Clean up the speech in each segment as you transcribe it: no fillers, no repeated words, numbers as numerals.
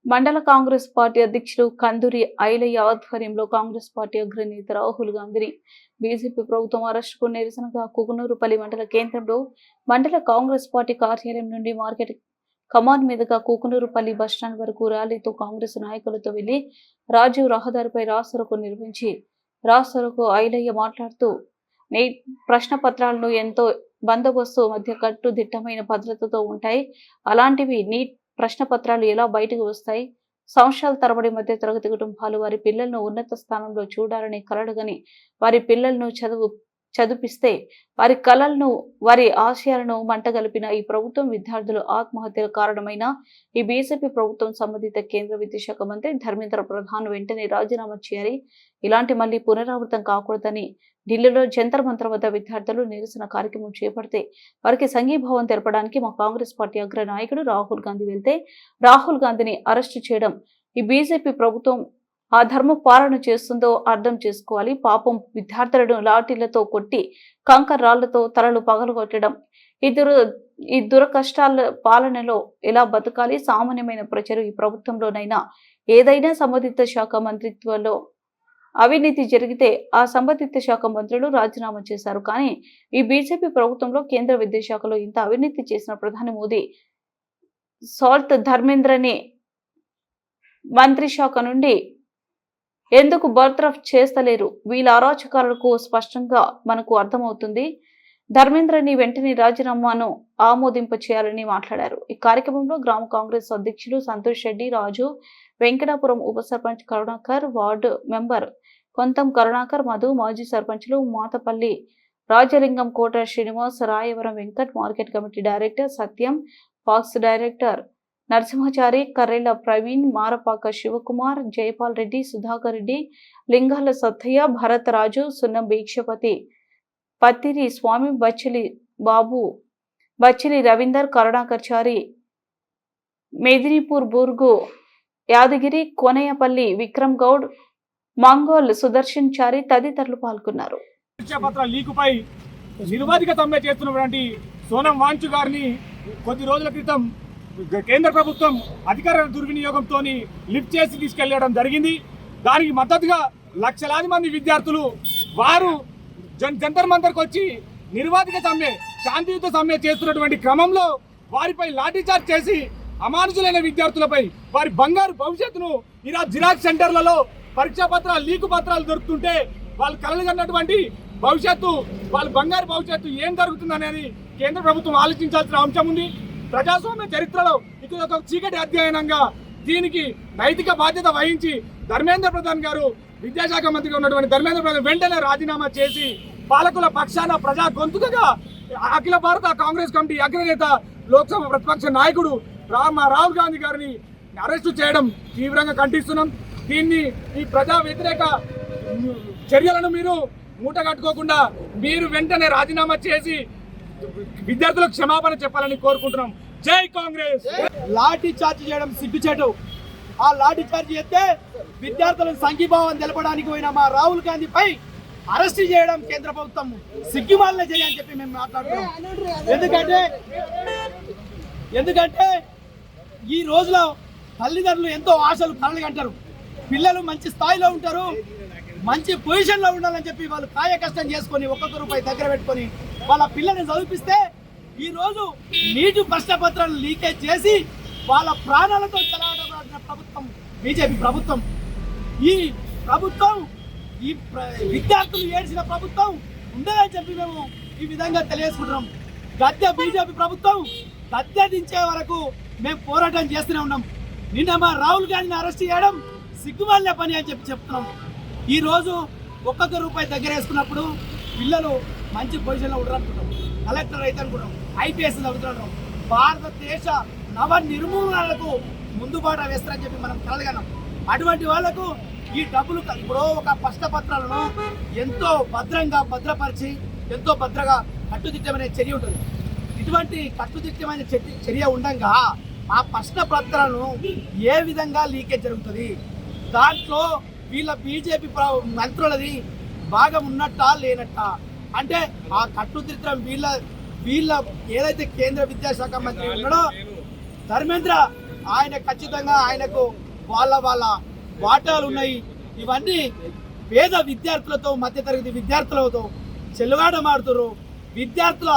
మండల కాంగ్రెస్ పార్టీ అధ్యక్షులు కందూరి ఐలయ్య ఆధ్వర్యంలో కాంగ్రెస్ పార్టీ అగ్రనేత రాహుల్ గాంధీ బీజేపీ ప్రభుత్వం అరెస్టుకు నిరసనగా కుకునూరుపల్లి మండల కేంద్రంలో మండల కాంగ్రెస్ పార్టీ కార్యాలయం నుండి మార్కెట్ కమాన్ మీదుగా కుకునూరుపల్లి బస్టాండ్ వరకు ర్యాలీతో కాంగ్రెస్ నాయకులతో వెళ్లి రాజీవ్ రహదారిపై రాస్తారోకో నిర్వహించి రాస్తారోకో ఐలయ్య మాట్లాడుతూ ప్రశ్న పత్రాలను ఎంతో బందోబస్తు మధ్య కట్టుదిట్టమైన భద్రతతో ఉంటాయి. అలాంటివి నీట్ ప్రశ్న పత్రాలు ఎలా బయటకు వస్తాయి? సంవత్సరాల తరబడి మధ్య తరగతి కుటుంబాలు వారి పిల్లలను ఉన్నత స్థానంలో చూడాలని కలలుగని వారి పిల్లలను చదివిస్తే వారి కలలను వారి ఆశయాలను మంటగలిపిన ఈ ప్రభుత్వం విద్యార్థులు ఆత్మహత్యల కారణమైన ఈ బీజేపీ ప్రభుత్వం సంబంధిత కేంద్ర విద్యాశాఖ మంత్రి ధర్మేంద్ర ప్రధాన్ వెంటనే రాజీనామా చేయాలి. ఇలాంటి మళ్లీ పునరావృతం కాకూడదని ఢిల్లీలో జంతర్ మంతర్ వద్ద విద్యార్థులు నిరసన కార్యక్రమం చేపడితే వారికి సంఘీభావం తెలపడానికి మా కాంగ్రెస్ పార్టీ అగ్ర నాయకుడు రాహుల్ గాంధీ వెళ్తే రాహుల్ గాంధీని అరెస్టు చేయడం ఈ బీజేపీ ప్రభుత్వం ఆ ధర్మ పాలన చేస్తుందో అర్థం చేసుకోవాలి. పాపం విద్యార్థులను లాఠీలతో కొట్టి కంకర రాళ్లతో తలలు పగలగొట్టడం ఈ దురకష్టాల పాలనలో ఎలా బతకాలి? సామాన్యమైన ప్రజలు ఈ ప్రభుత్వంలోనైనా ఏదైనా సంబంధిత శాఖ మంత్రిత్వంలో అవినీతి జరిగితే ఆ సంబంధిత శాఖ మంత్రులు రాజీనామా చేశారు. కానీ ఈ బీజేపీ ప్రభుత్వంలో కేంద్ర విద్యాశాఖలో ఇంత అవినీతి చేసిన ప్రధాని మోదీ సాల్ట్ ధర్మేంద్రని మంత్రి శాఖ నుండి ఎందుకు బర్తరఫ్ చేస్తలేరు? వీళ్ళ అరాచకాలకు స్పష్టంగా మనకు అర్థమవుతుంది. ధర్మేంద్రని వెంటనే రాజీనామాను ఆమోదింప చేయాలని మాట్లాడారు. ఈ కార్యక్రమంలో గ్రామ కాంగ్రెస్ అధ్యక్షులు సంతోష్ రెడ్డి, రాజు, వెంకటాపురం ఉప సర్పంచ్ కరుణాకర్, వార్డు మెంబర్ కొంతం కరుణాకర్, మధు, మాజీ సర్పంచులు Mathapalli Rajalingam, Kota Srinivas, Rayavaram Venkat, market committee director Satyam, PACS director Narasimhachari, Karrela Praveen, Marapaka Shivakumar, Jayapal Reddy, Sudhakar Reddy, Lingala Sattaiah, Bharat Raju, Sunnam Bhikshapathi, Pattiri Swamy, Bachili Babu, Bachili Ravinder, Karunakarchari, Medinipur Burgu Yadagiri, Konaipalli Vikram Goud, Mangol Sudarshan Chari తదితరులు పాల్గొన్నారు. లీకుపై నిరవధిక సమ్మె చేస్తున్నటువంటి సోనం వాంచు గారిని కొద్ది రోజుల క్రితం కేంద్ర ప్రభుత్వం అధికార దుర్వినియోగంతో లిఫ్ట్ చేసి తీసుకెళ్లడం జరిగింది. దానికి మద్దతుగా లక్షలాది మంది విద్యార్థులు వారు జంతర్ మంతర్కి వచ్చి నిర్వాధిక సమ్మె, శాంతియుత సమ్మె చేస్తున్నటువంటి క్రమంలో వారిపై లాఠీచార్జ్ చేసి అమానుషులైన విద్యార్థులపై వారి బంగారు భవిష్యత్తును ఇలా జిరాక్స్ సెంటర్లలో పరీక్షా పత్రాలు, లీకు పత్రాలు దొరుకుతుంటే వాళ్ళు కలలుగన్నటువంటి భవిష్యత్తు, వాళ్ళ బంగారు భవిష్యత్తు ఏం జరుగుతుంది అనేది కేంద్ర ప్రభుత్వం ఆలోచించాల్సిన అంశం ఉంది. ప్రజాస్వామ్య చరిత్రలో ఇది ఒక చీకటి అధ్యయనంగా దీనికి నైతిక బాధ్యత వహించి ధర్మేంద్ర ప్రధాన్ గారు, విద్యాశాఖ మంత్రిగా ఉన్నటువంటి ధర్మేంద్ర ప్రధాన్ వెంటనే రాజీనామా చేసి పాలకుల పక్షాన ప్రజా గొంతుకగా అఖిల భారత కాంగ్రెస్ కమిటీ అగ్రనేత, లోక్సభ ప్రతిపక్ష నాయకుడు రాహుల్ గాంధీ గారిని అరెస్టు చేయడం తీవ్రంగా ఖండిస్తున్నాం. దీన్ని ఈ ప్రజా వ్యతిరేక చర్యలను మీరు మూటగట్టుకోకుండా మీరు వెంటనే రాజీనామా చేసి విద్యార్థులకు క్షమాపణ చెప్పాలని కోరుకుంటున్నాం. జై కాంగ్రెస్. లాఠీ చార్జ్ చేయడం సిగ్గుచేటు. ఆ లాఠీ చార్జ్ చేస్తే విద్యార్థులకు సంఘీభావం తెలపడానికి పోయిన మా రాహుల్ గాంధీపై అరెస్ట్ చేయడం కేంద్ర ప్రభుత్వం సిగ్గుమాలిన చర్య అని చెప్పి మేము మాట్లాడుతున్నాం. ఎందుకంటే ఈ రోజులో తల్లిదండ్రులు ఎంతో ఆశలు కలలు కంటారు. పిల్లలు మంచి స్థాయిలో ఉంటారు, మంచి పొజిషన్లో ఉండాలని చెప్పి వాళ్ళు కాయ కష్టం చేసుకొని ఒక్కొక్క రూపాయి దగ్గర పెట్టుకొని వాళ్ళ పిల్లల్ని చదివిస్తే ఈరోజు నీటి ప్రశ్నపత్రాలు లీకేజ్ చేసి వాళ్ళ ప్రాణాలతో చెలగాటమాడిన ప్రభుత్వం బీజేపీ ప్రభుత్వం. ఈ ప్రభుత్వం ఈ విద్యార్థులు ఏడ్చిన ప్రభుత్వం ఉండదని చెప్పి మేము ఈ విధంగా తెలియజేసుకుంటున్నాం. గద్దె బీజేపీ ప్రభుత్వం గద్దె దించే వరకు మేము పోరాటం చేస్తూనే ఉన్నాం. నిన్న మా రాహుల్ గాంధీని అరెస్ట్ చేయడం సిగ్గుమాలిన పని అని చెప్పి చెప్తున్నాం. ఈరోజు ఒక్కొక్క రూపాయి దగ్గర వేసుకున్నప్పుడు పిల్లలు మంచి పొజిషన్లో ఉంటారు అనుకుంటాం, కలెక్టర్ అయితే అనుకుంటాం, ఐపీఎస్ చదువుతున్నాం. భారతదేశ నవ నిర్మూలనలకు ముందుబాట వేస్తారని చెప్పి మనం కలగనం. అటువంటి వాళ్లకు ఈ డబ్బులు ఇప్పుడు ఒక ప్రశ్నపత్రాలను ఎంతో భద్రంగా భద్రపరిచి ఎంతో భద్రంగా కట్టుదిట్టమైన చర్య ఉంటుంది. ఇటువంటి కట్టుదిట్టమైన చర్య ఉండగా ఆ ప్రశ్న పత్రాలను ఏ విధంగా లీకేజ్ జరుగుతుంది? దాంట్లో వీళ్ళ బీజేపీ మంత్రులది భాగం ఉన్నట్టా లేనట్టా? అంటే ఆ కట్టుదిట్టం వీళ్ళ ఏదైతే కేంద్ర విద్యాశాఖ మంత్రి ఉన్నాడో ధర్మేంద్ర ఆయన ఖచ్చితంగా ఆయనకు వాళ్ళ వాటాలు ఉన్నాయి. ఇవన్నీ పేద విద్యార్థులతో మధ్యతరగతి విద్యార్థులతో చెలుగాటమాడుతున్నారు. విద్యార్థుల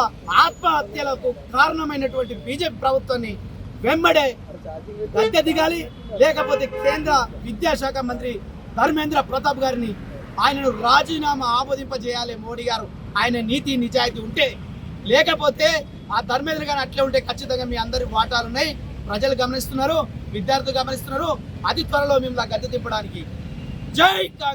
ఆత్మహత్యలకు కారణమైనటువంటి బీజేపీ ప్రభుత్వాన్ని వెంబడే గద్దె దిగాలి. లేకపోతే కేంద్ర విద్యాశాఖ మంత్రి ధర్మేంద్ర ప్రతాప్ గారిని ఆయనను రాజీనామా ఆమోదింపజేయాలి మోడీ గారు. ఆయన నీతి నిజాయితీ ఉంటే. లేకపోతే ఆ ధర్మేంద్ర గారిని అట్లే ఉంటే ఖచ్చితంగా మీ అందరి వాటాలు ఉన్నాయి. ప్రజలు గమనిస్తున్నారు, విద్యార్థులు గమనిస్తున్నారు. అతి త్వరలో మేము గద్దె దింపడానికి. జై కాంగ్రెస్.